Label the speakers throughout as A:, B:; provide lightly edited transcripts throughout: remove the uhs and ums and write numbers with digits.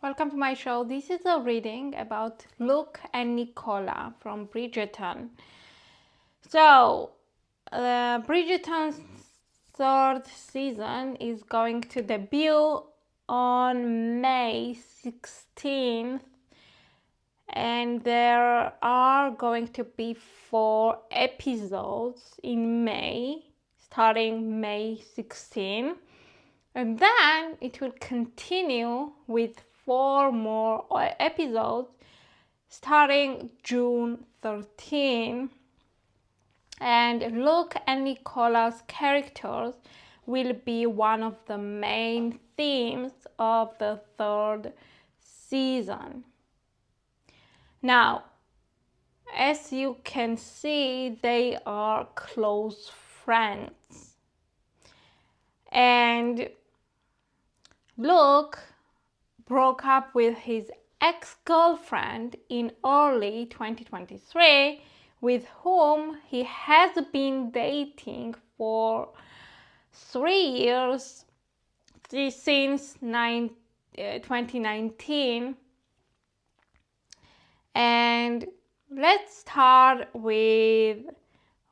A: Welcome to my show. This is a reading about Luke and Nicola from Bridgerton. So, Bridgerton's third season is going to debut on May 16th, and there are going to be 4 episodes in May, starting May 16th, and then it will continue with 4 more episodes starting June 13. And Luke and Nicola's characters will be one of the main themes of the third season. Now, as you can see, they are close friends. And Luke broke up with his ex-girlfriend in early 2023, with whom he has been dating for 3 years since 2019. And let's start with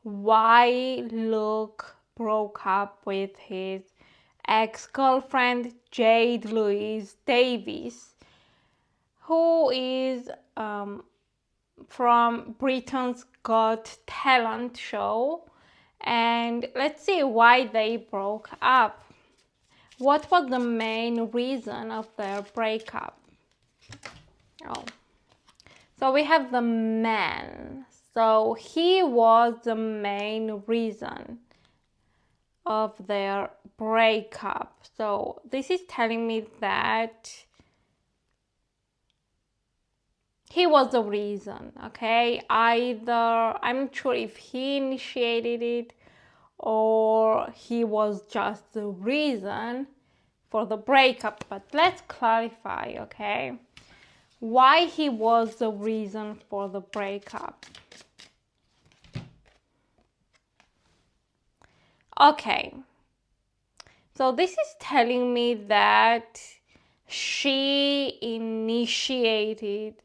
A: why Luke broke up with his ex-girlfriend Jade Louise Davies, who is from Britain's Got Talent show. And let's see why they broke up. What was the main reason of their breakup? So we have the man. So he was the main reason of their breakup. So this is telling me that he was the reason, okay? Either, I'm not sure if he initiated it or he was just the reason for the breakup, but let's clarify, okay? Why he was the reason for the breakup. Okay, so this is telling me that she initiated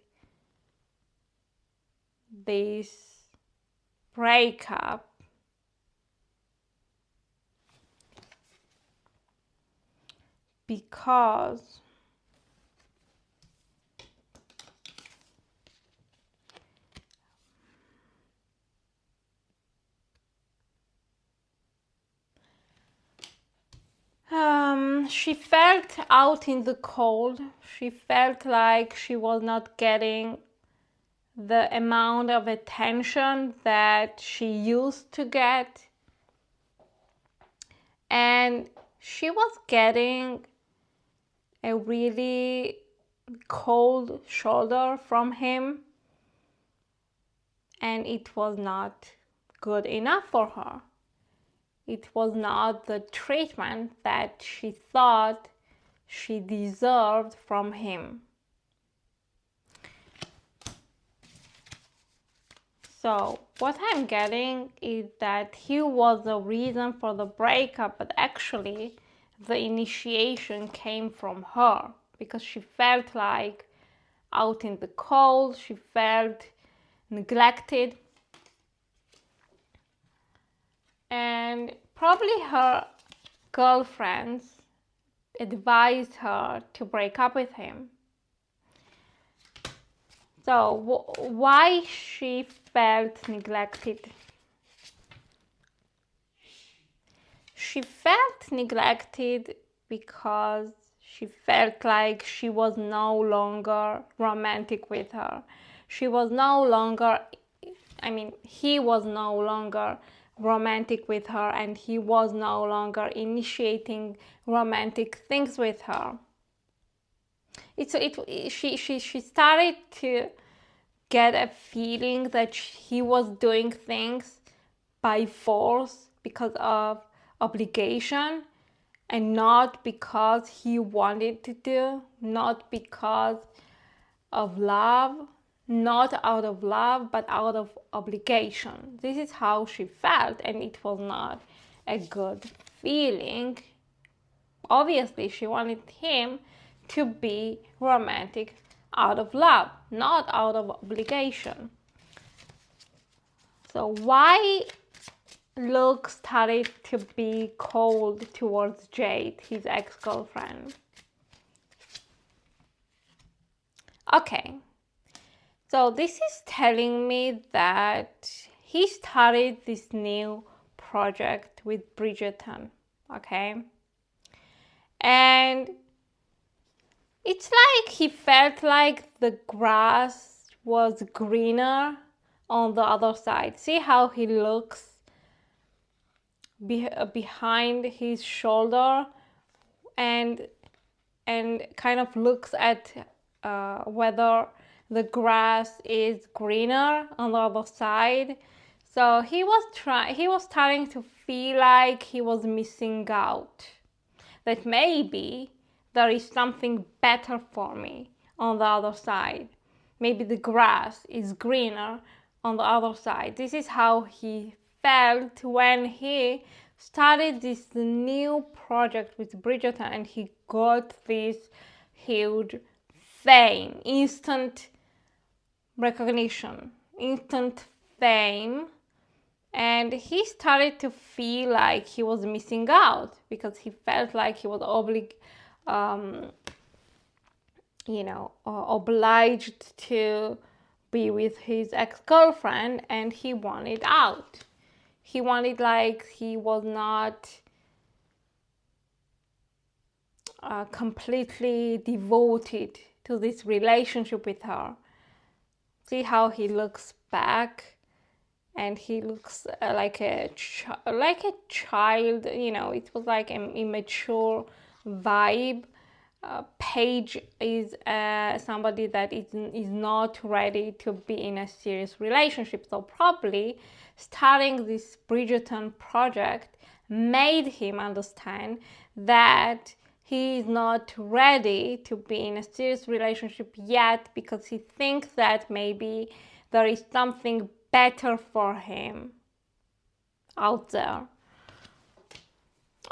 A: this breakup because she felt out in the cold. She felt like she was not getting the amount of attention that she used to get. And she was getting a really cold shoulder from him. And it was not good enough for her. It was not the treatment that she thought she deserved from him. So what I'm getting is that he was the reason for the breakup, but actually the initiation came from her because she felt like out in the cold, she felt neglected. And probably her girlfriends advised her to break up with him. So why she felt neglected? She felt neglected because she felt like she was no longer romantic with her. He was no longer romantic with her, and he was no longer initiating romantic things with her. She started to get a feeling that he was doing things by force because of obligation and not because he wanted to do, not because of love, not out of love, but out of obligation. This is how she felt, and it was not a good feeling. Obviously, she wanted him to be romantic out of love, not out of obligation. So why Luke started to be cold towards Jade, his ex-girlfriend? Okay, so this is telling me that he started this new project with Bridgerton, okay? And it's like he felt like the grass was greener on the other side. See how he looks behind his shoulder and kind of looks at whether the grass is greener on the other side. So he was starting to feel like he was missing out, that maybe there is something better for me on the other side. Maybe the grass is greener on the other side. This is how he felt when he started this new project with Bridgerton, and he got this huge fame, instant recognition, instant fame. And he started to feel like he was missing out because he felt like he was obliged to be with his ex-girlfriend, and he wanted out. He wanted, like, he was not completely devoted to this relationship with her. See how he looks back? And he looks like a child, it was like an immature vibe. Paige is somebody that is not ready to be in a serious relationship. So probably starting this Bridgerton project made him understand that he is not ready to be in a serious relationship yet, because he thinks that maybe there is something better for him out there.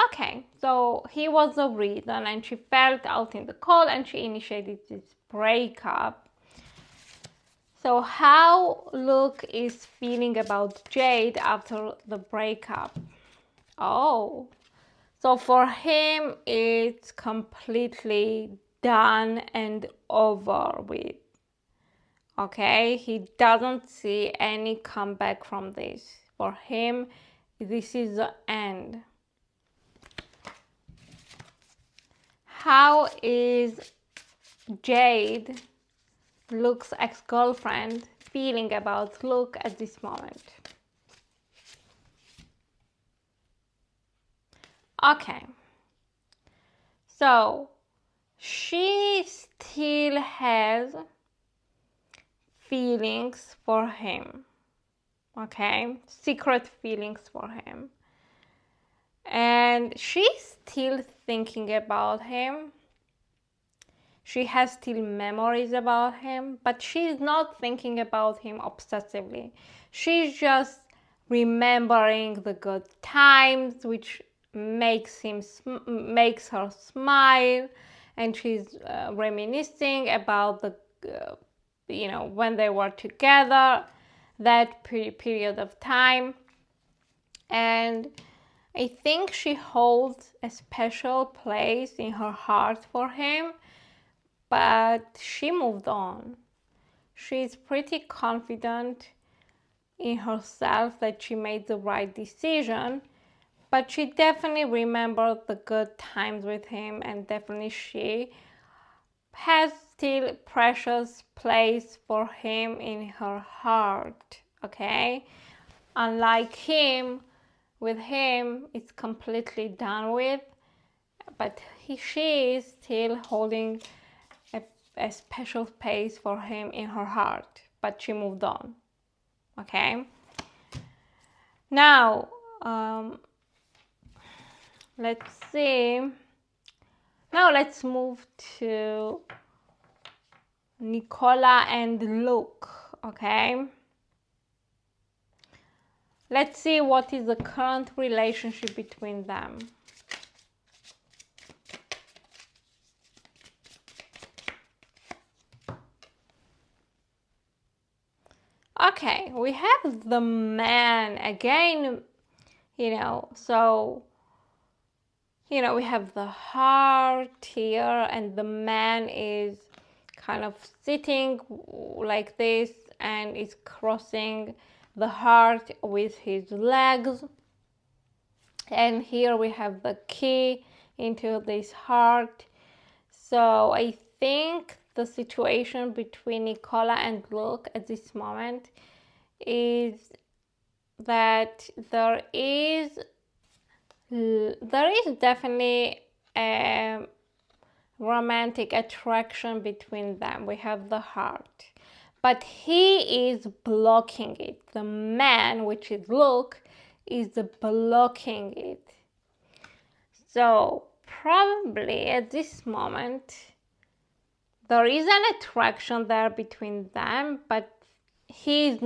A: Okay, so he was the reason, and she felt out in the cold, and she initiated this breakup. So how Luke is feeling about Jade after the breakup? Oh, so for him it's completely done and over with. Okay, he doesn't see any comeback from this. For him, this is the end. How is Jade, Luke's ex-girlfriend, feeling about Luke at this moment? Okay, so she still has feelings for him, okay, secret feelings for him, and she's still thinking about him. She has still memories about him, but she's not thinking about him obsessively. She's just remembering the good times, which makes her smile, and she's reminiscing about the when they were together, that period of time. And I think she holds a special place in her heart for him, but she moved on. She's pretty confident in herself that she made the right decision, but she definitely remembered the good times with him, and definitely she has still precious place for him in her heart, okay? Unlike him, with him, it's completely done with, but she is still holding a special place for him in her heart, but she moved on, okay? Now, let's see. Now let's move to Nicola and Luke, okay? Let's see what is the current relationship between them. Okay, we have the man again, so, we have the heart here, and the man is kind of sitting like this and is crossing the heart with his legs. And here we have the key into this heart. So I think the situation between Nicola and Luke at this moment is that there is definitely a romantic attraction between them. We have the heart, but he is blocking it. The man, which is Luke, is blocking it. So probably at this moment there is an attraction there between them, but he's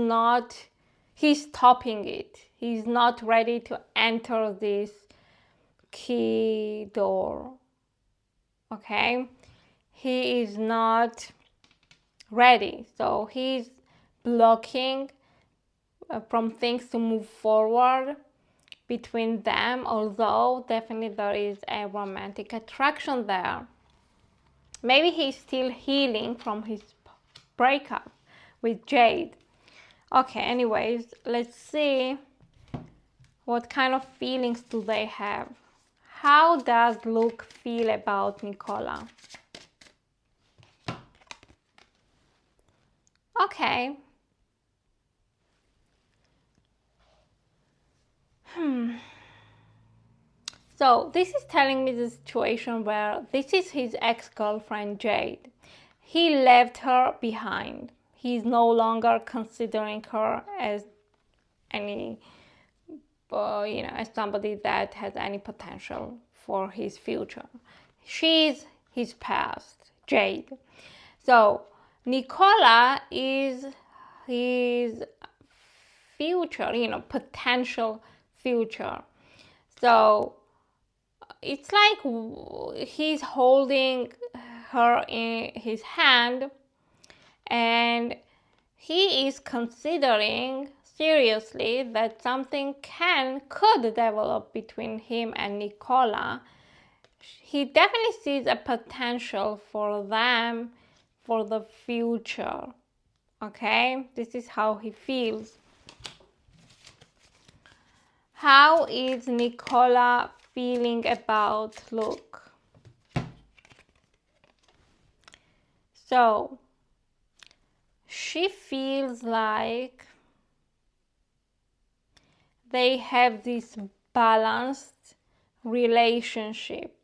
A: stopping it. He's not ready to enter this key door. Okay, he is not ready, so he's blocking from things to move forward between them, although definitely there is a romantic attraction there. Maybe he's still healing from his breakup with Jade. Okay, anyways, let's see what kind of feelings do they have. How does Luke feel about Nicola? Okay. So this is telling me the situation where this is his ex-girlfriend Jade. He left her behind. He's no longer considering her as any, as somebody that has any potential for his future. She's his past, Jade. So Nicola is his future, potential future. So it's like he's holding her in his hand, and he is considering seriously that something could develop between him and Nicola. He definitely sees a potential for them for the future. Okay, this is how he feels. How is Nicola feeling about Luke? So she feels like they have this balanced relationship,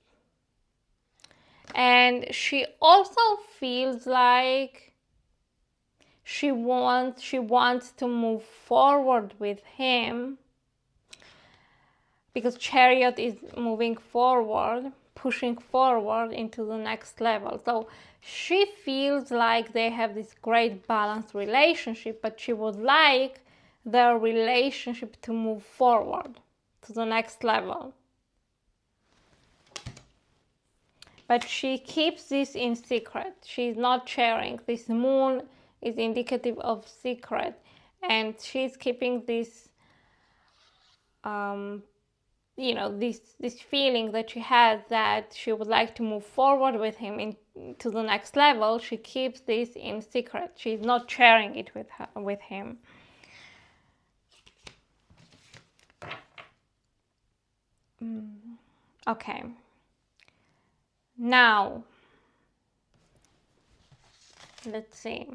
A: and she also feels like she wants to move forward with him, because Chariot is moving forward, pushing forward into the next level. So she feels like they have this great balanced relationship, but she would like their relationship to move forward to the next level. But she keeps this in secret. She's not sharing. This moon is indicative of secret, and she's keeping this this feeling that she has, that she would like to move forward with him to the next level. She keeps this in secret. She's not sharing it with him. Okay. Now, let's see.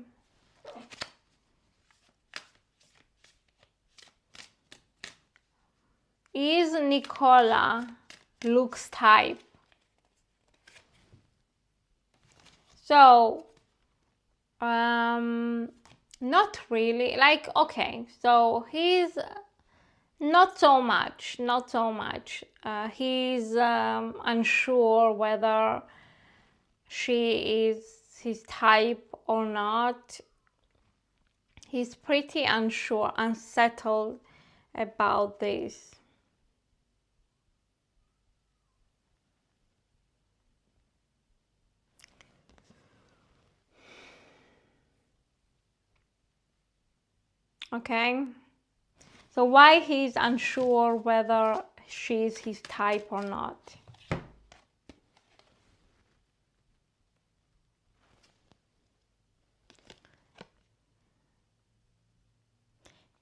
A: Is Nicola Luke's type? So, not really. Like, okay, so he's not so much. He's unsure whether she is his type or not. He's pretty unsure, unsettled about this. Okay, so why he's unsure whether she's his type or not?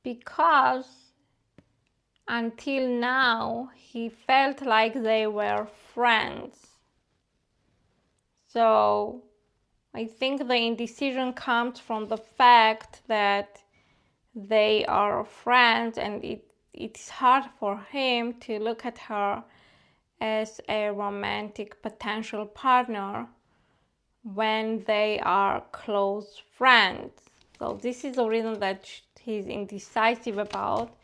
A: Because until now he felt like they were friends. So I think the indecision comes from the fact that they are friends, and it's hard for him to look at her as a romantic potential partner when they are close friends. So this is the reason that he's indecisive about.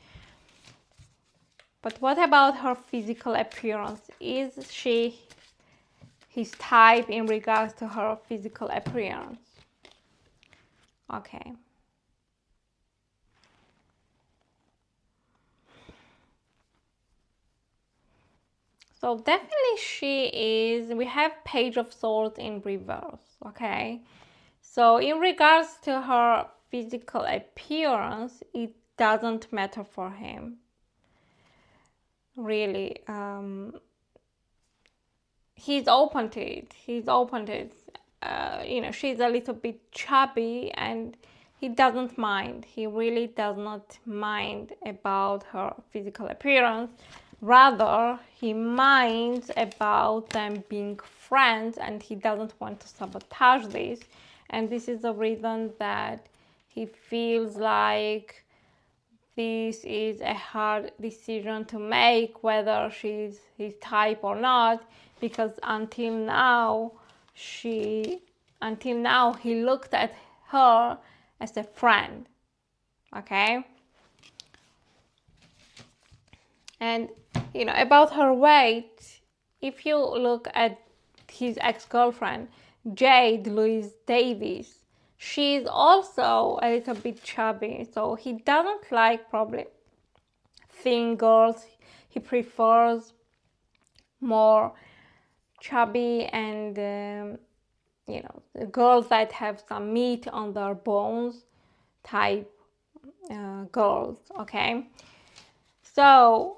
A: But what about her physical appearance? Is she his type in regards to her physical appearance? Okay. So definitely she is. We have Page of Swords in reverse, okay? So in regards to her physical appearance, it doesn't matter for him. Really. He's open to it. He's open to it. She's a little bit chubby and he doesn't mind. He really does not mind about her physical appearance. Rather, he minds about them being friends and he doesn't want to sabotage this. And this is the reason that he feels like this is a hard decision to make, whether she's his type or not, because until now he looked at her as a friend. Okay? And about her weight, if you look at his ex-girlfriend, Jade, Louise Davies, she's also a little bit chubby, so he doesn't like probably thin girls. He prefers more chubby and girls that have some meat on their bones type girls. Okay, so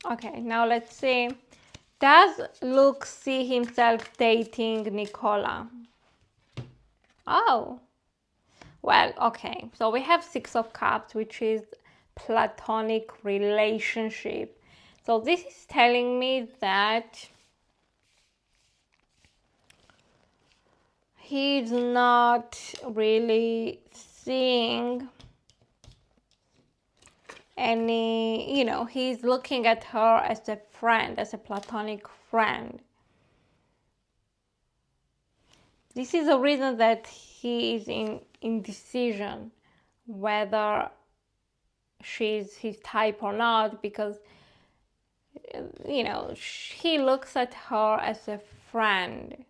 A: okay, now let's see. Does Luke see himself dating Nicola? Oh, well, okay. So we have Six of Cups, which is platonic relationship. So this is telling me that he's not really seeing any, he's looking at her as a friend, as a platonic friend. This is the reason that he is in indecision whether she's his type or not, because he looks at her as a friend.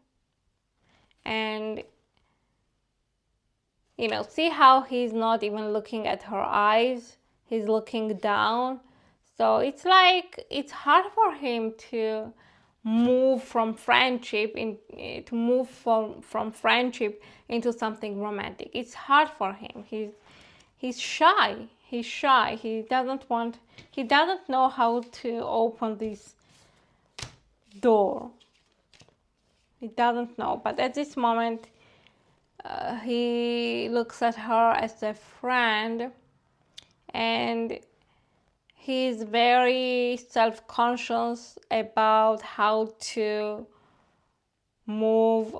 A: And see how he's not even looking at her eyes, he's looking down. So it's like it's hard for him to move from friendship from friendship into something romantic. It's hard for him. He's shy. He doesn't know how to open this door. He doesn't know. But at this moment, he looks at her as a friend, and he's very self-conscious about how to move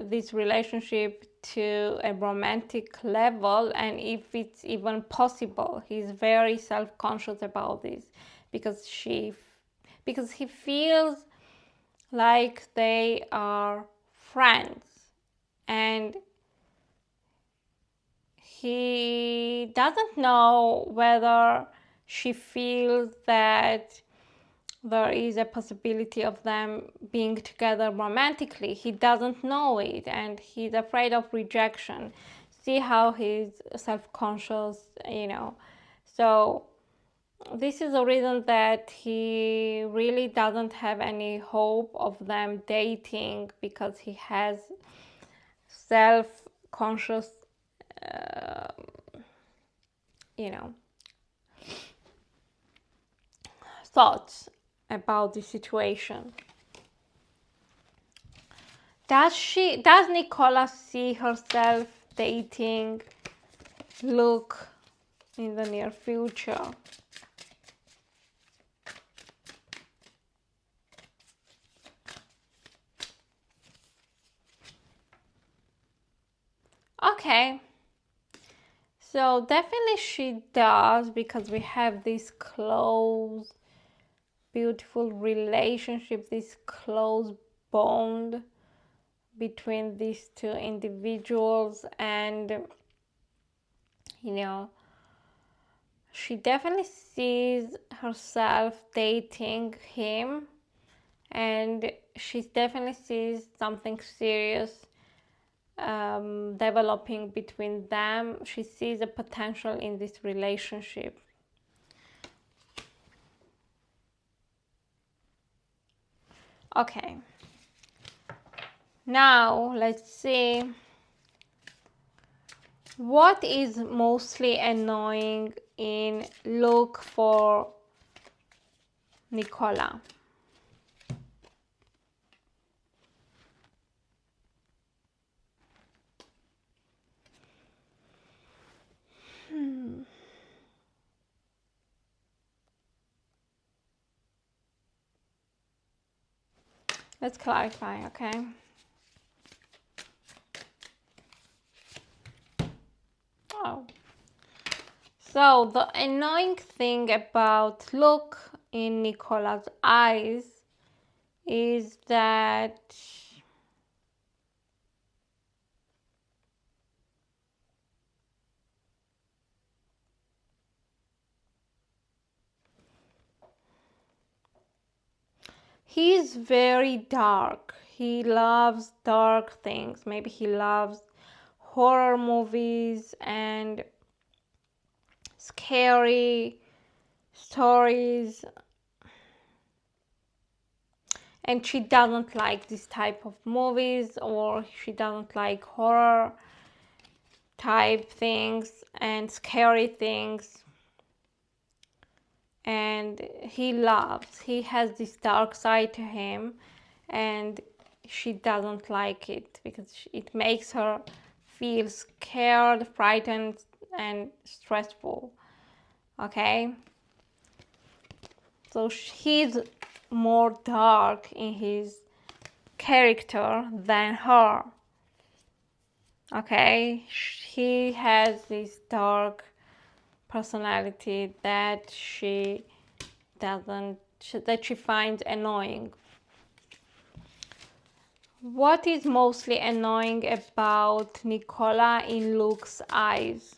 A: this relationship to a romantic level, and if it's even possible. He's very self-conscious about this because he feels like they are friends, and he doesn't know whether she feels that there is a possibility of them being together romantically. He doesn't know it, and he's afraid of rejection. See how he's self-conscious, So this is a reason that he really doesn't have any hope of them dating, because he has self-conscious, you know, thoughts about the situation. Does Nicola see herself dating Luke in the near future? Okay, so definitely she does, because we have this close, beautiful relationship, this close bond between these two individuals, and you know, she definitely sees herself dating him, and she definitely sees something serious developing between them. She sees a potential in this relationship. Okay, now let's see what is mostly annoying in Luke for Nicola. Let's clarify, okay? Oh. So the annoying thing about Luke in Nicola's eyes is that he's very dark. He loves dark things. Maybe he loves horror movies and scary stories. And she doesn't like this type of movies, or she doesn't like horror type things and scary things. And he has this dark side to him, and she doesn't like it because it makes her feel scared, frightened, and stressful. Okay, so he's more dark in his character than her. Okay, he has this dark personality that she finds annoying. What is mostly annoying about Nicola in Luke's eyes?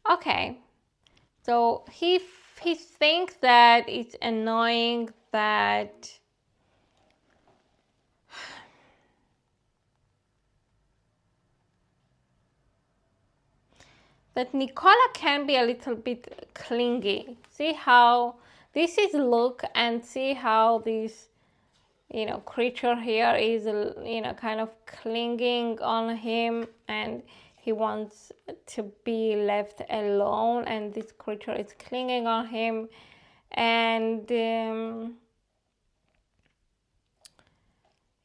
A: Okay, so he thinks that it's annoying that Nicola can be a little bit clingy. See how this is Luke, and see how this, creature here is, kind of clinging on him, and he wants to be left alone, and this creature is clinging on him, and the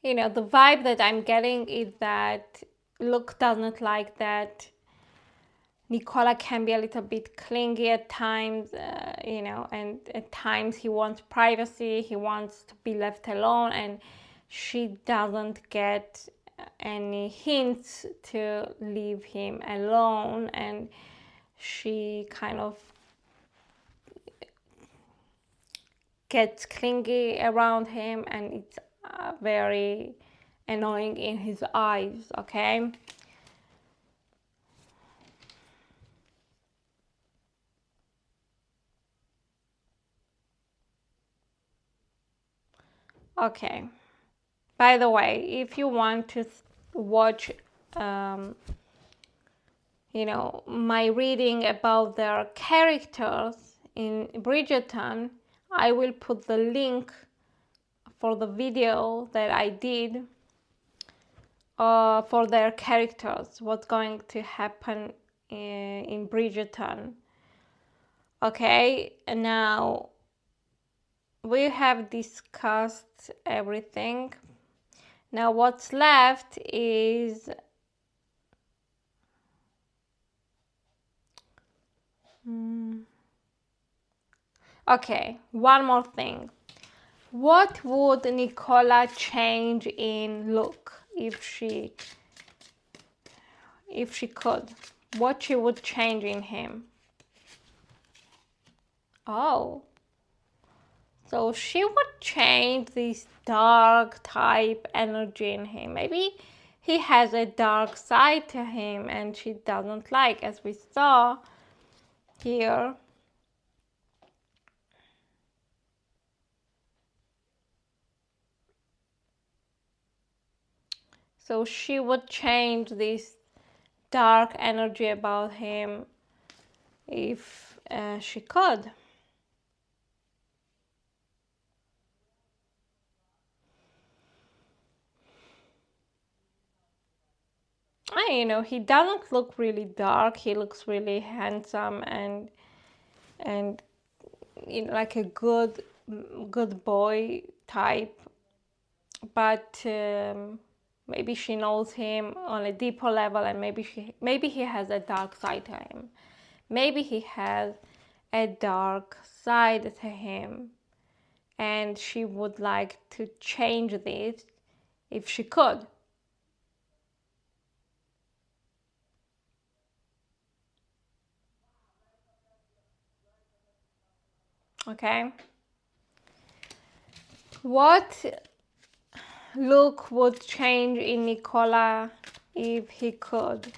A: vibe that I'm getting is that Luke doesn't like that Nicola can be a little bit clingy at times, and at times he wants privacy, he wants to be left alone, and she doesn't get any hints to leave him alone, and she kind of gets clingy around him, and it's very annoying in his eyes, okay? Okay. By the way, if you want to watch, my reading about their characters in Bridgerton, I will put the link for the video that I did for their characters, what's going to happen in Bridgerton. Okay, and now we have discussed everything. Now what's left is okay, one more thing. What would Nicola change in look if she could? What she would change in him? Oh, so she would change this dark type energy in him. Maybe he has a dark side to him and she doesn't like, as we saw here. So she would change this dark energy about him if she could. He doesn't look really dark. He looks really handsome and like a good boy type. But maybe she knows him on a deeper level, and maybe he has a dark side to him. Maybe he has a dark side to him, and she would like to change this if she could. Okay. What look would change in Nicola if he could?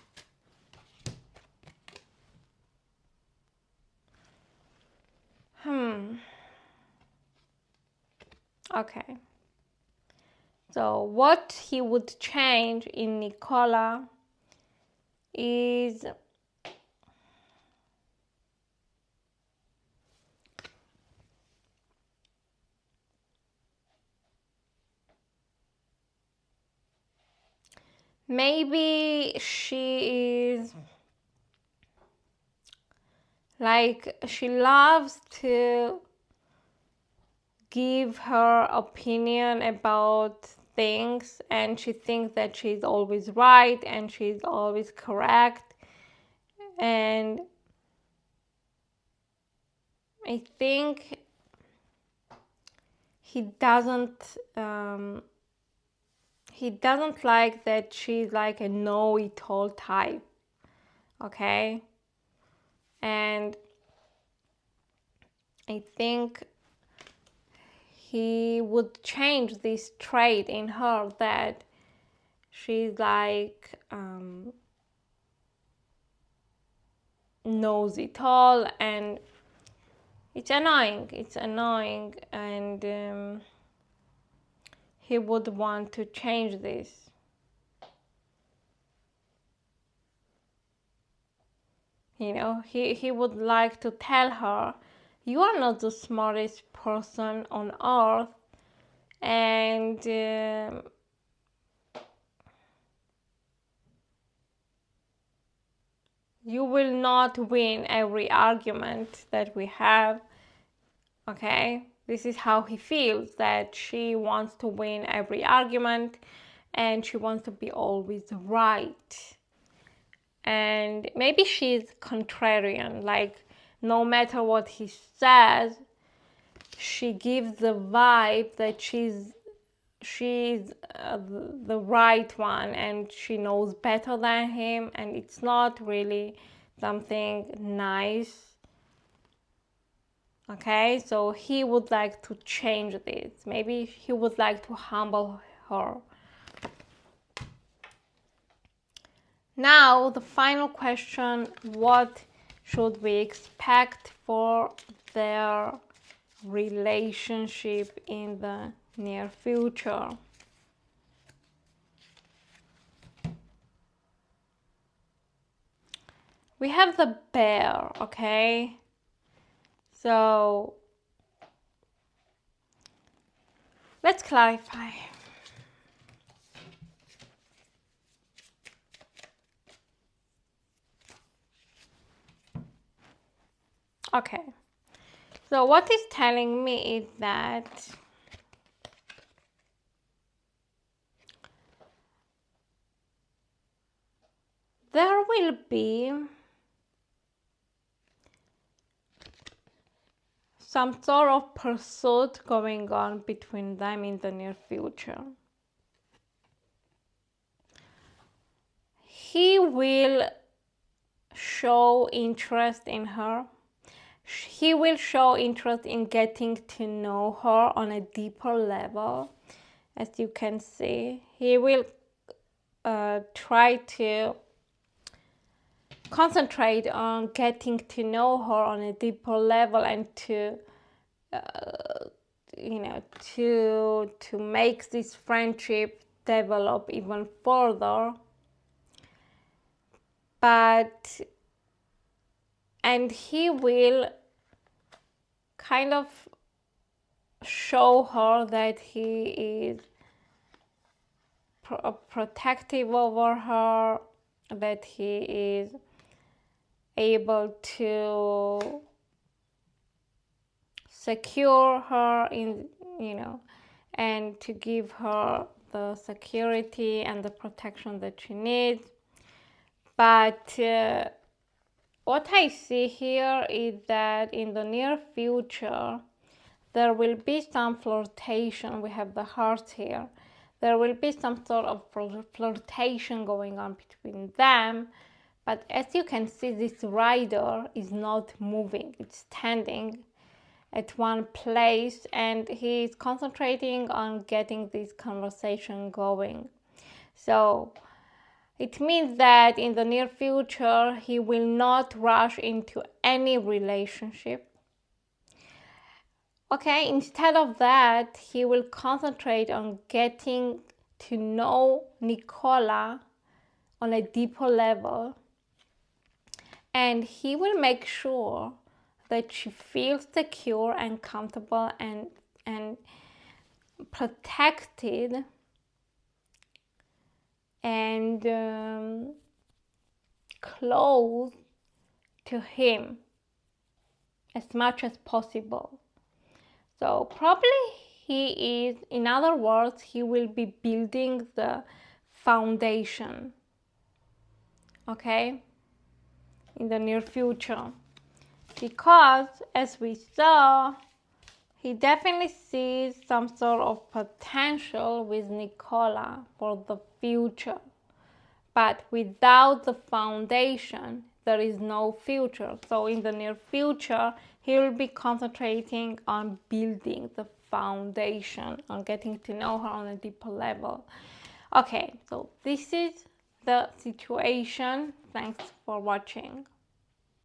A: Okay. So what he would change in Nicola is maybe she is like, she loves to give her opinion about things, and she thinks that she's always right and she's always correct. And I think he doesn't like that she's like a know-it-all type. Okay, and I think he would change this trait in her, that she's like knows it all, and it's annoying, and he would want to change this. He would like to tell her, you are not the smartest person on earth, and you will not win every argument that we have. Okay, this is how he feels, that she wants to win every argument and she wants to be always right. And maybe she's contrarian, like no matter what he says, she gives the vibe that she's the right one and she knows better than him, and it's not really something nice. Okay, so he would like to change this. Maybe he would like to humble her. Now, the final question, what should we expect for their relationship in the near future? we have the bear, okay? So let's clarify. Okay, so what is telling me is that there will be some sort of pursuit going on between them in the near future. He will show interest in her. He will show interest in getting to know her on a deeper level. As you can see, he will try to concentrate on getting to know her on a deeper level and to to make this friendship develop even further. And he will kind of show her that he is protective over her, that he is able to secure her and to give her the security and the protection that she needs. But what I see here is that in the near future there will be some flirtation. We have the heart here. There will be some sort of flirtation going on between them. But as you can see, this rider is not moving. It's standing at one place and he's concentrating on getting this conversation going. So it means that in the near future, he will not rush into any relationship. Okay, instead of that, he will concentrate on getting to know Nicola on a deeper level. And he will make sure that she feels secure and comfortable and protected and close to him as much as possible. So probably he is, in other words, he will be building the foundation, okay, in the near future. Because, as we saw, he definitely sees some sort of potential with Nicola for the future. But without the foundation, there is no future. So in the near future, he will be concentrating on building the foundation, on getting to know her on a deeper level. Okay, so this is the situation. Thanks for watching.